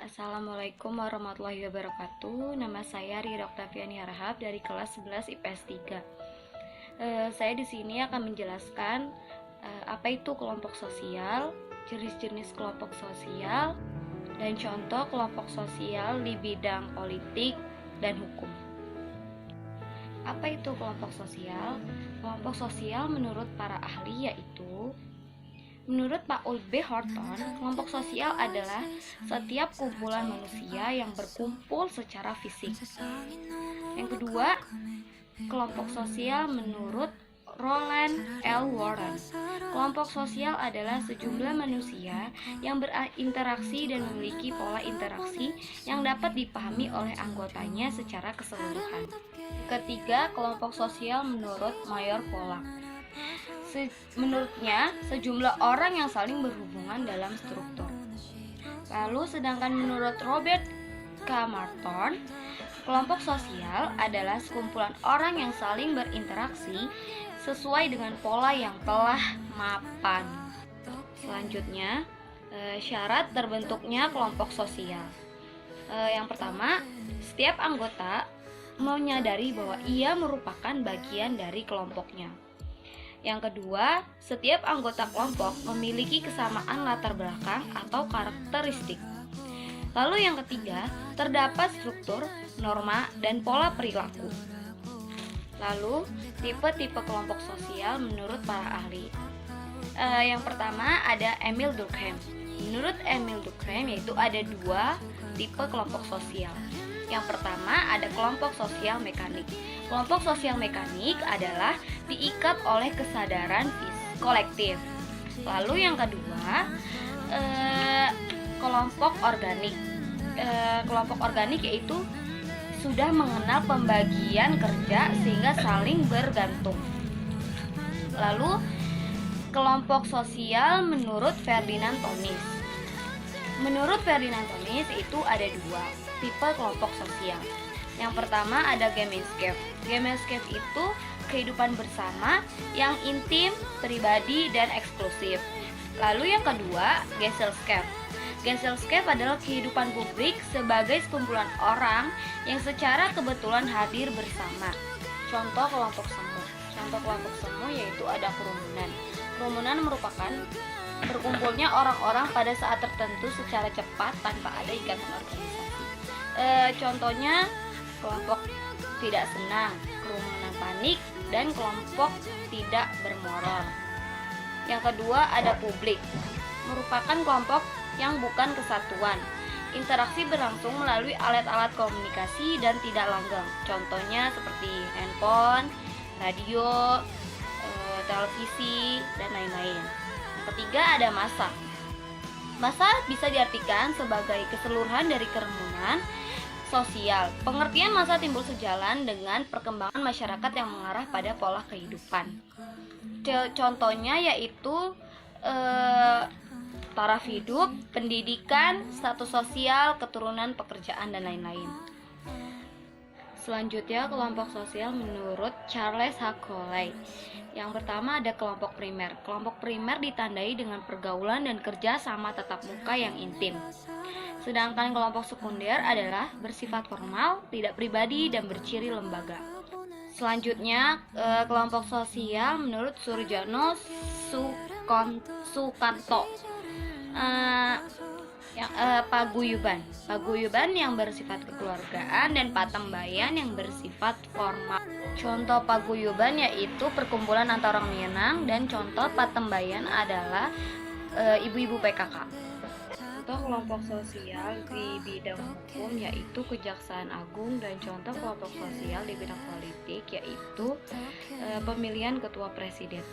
Assalamualaikum warahmatullahi wabarakatuh. Nama saya Rira Oktaviani Harahap dari kelas 11 IPS 3. Saya di sini akan menjelaskan apa itu kelompok sosial, jenis-jenis kelompok sosial, dan contoh kelompok sosial di bidang politik dan hukum. Apa itu kelompok sosial? Kelompok sosial menurut para ahli yaitu menurut Pak Ulbe Horton, kelompok sosial adalah setiap kumpulan manusia yang berkumpul secara fisik. Yang kedua, kelompok sosial menurut Roland L. Warren. Kelompok sosial adalah sejumlah manusia yang berinteraksi dan memiliki pola interaksi yang dapat dipahami oleh anggotanya secara keseluruhan. Ketiga, kelompok sosial menurut Mayor Pollack. Menurutnya, sejumlah orang yang saling berhubungan dalam struktur. Lalu, sedangkan menurut Robert K. Martin, kelompok sosial adalah sekumpulan orang yang saling berinteraksi sesuai dengan pola yang telah mapan. Selanjutnya, syarat terbentuknya kelompok sosial. Yang pertama, setiap anggota menyadari bahwa ia merupakan bagian dari kelompoknya. Yang kedua, setiap anggota kelompok memiliki kesamaan latar belakang atau karakteristik. Lalu yang ketiga, terdapat struktur, norma, dan pola perilaku. Lalu, tipe-tipe kelompok sosial menurut para ahli. Yang pertama ada Emil Durkheim. Menurut Emil Durkheim yaitu ada dua tipe kelompok sosial. Yang pertama ada kelompok sosial mekanik. Kelompok sosial mekanik adalah diikat oleh kesadaran kolektif. Lalu yang kedua, kelompok organik. Kelompok organik yaitu sudah mengenal pembagian kerja sehingga saling bergantung. Lalu kelompok sosial menurut Ferdinand Tonis. Menurut Ferdinand Tonis itu ada dua tipe kelompok sosial. Yang pertama ada Gemeinschaft. Gemeinschaft itu kehidupan bersama yang intim, pribadi, dan eksklusif. Lalu yang kedua, Gesellschaft. Gesellschaft adalah kehidupan publik sebagai sekumpulan orang yang secara kebetulan hadir bersama. Contoh kelompok semu. Contoh kelompok semu yaitu ada kerumunan. Kerumunan merupakan berkumpulnya orang-orang pada saat tertentu secara cepat tanpa ada ikatan organisasi. Contohnya kelompok tidak senang, kerumunan panik, dan kelompok tidak bermoral. Yang kedua ada publik, merupakan kelompok yang bukan kesatuan. Interaksi berlangsung melalui alat-alat komunikasi dan tidak langgeng. Contohnya seperti handphone, radio, televisi, dan lain-lain. Yang ketiga ada massa. Massa bisa diartikan sebagai keseluruhan dari kerumunan sosial. Pengertian massa timbul sejalan dengan perkembangan masyarakat yang mengarah pada pola kehidupan. Contohnya yaitu taraf hidup, pendidikan, status sosial, keturunan, pekerjaan, dan lain-lain. Selanjutnya kelompok sosial menurut Charles Hakoly. Yang pertama ada kelompok primer. Kelompok primer ditandai dengan pergaulan dan kerja sama tatap muka yang intim. Sedangkan kelompok sekunder adalah bersifat formal, tidak pribadi, dan berciri lembaga. Selanjutnya kelompok sosial menurut Surjono Sukanto. Paguyuban yang bersifat kekeluargaan dan patembayan yang bersifat formal. Contoh paguyuban yaitu perkumpulan antara orang Minang dan contoh patembayan adalah ibu-ibu PKK. Contoh kelompok sosial di bidang hukum yaitu Kejaksaan Agung dan contoh kelompok sosial di bidang politik yaitu pemilihan ketua presiden.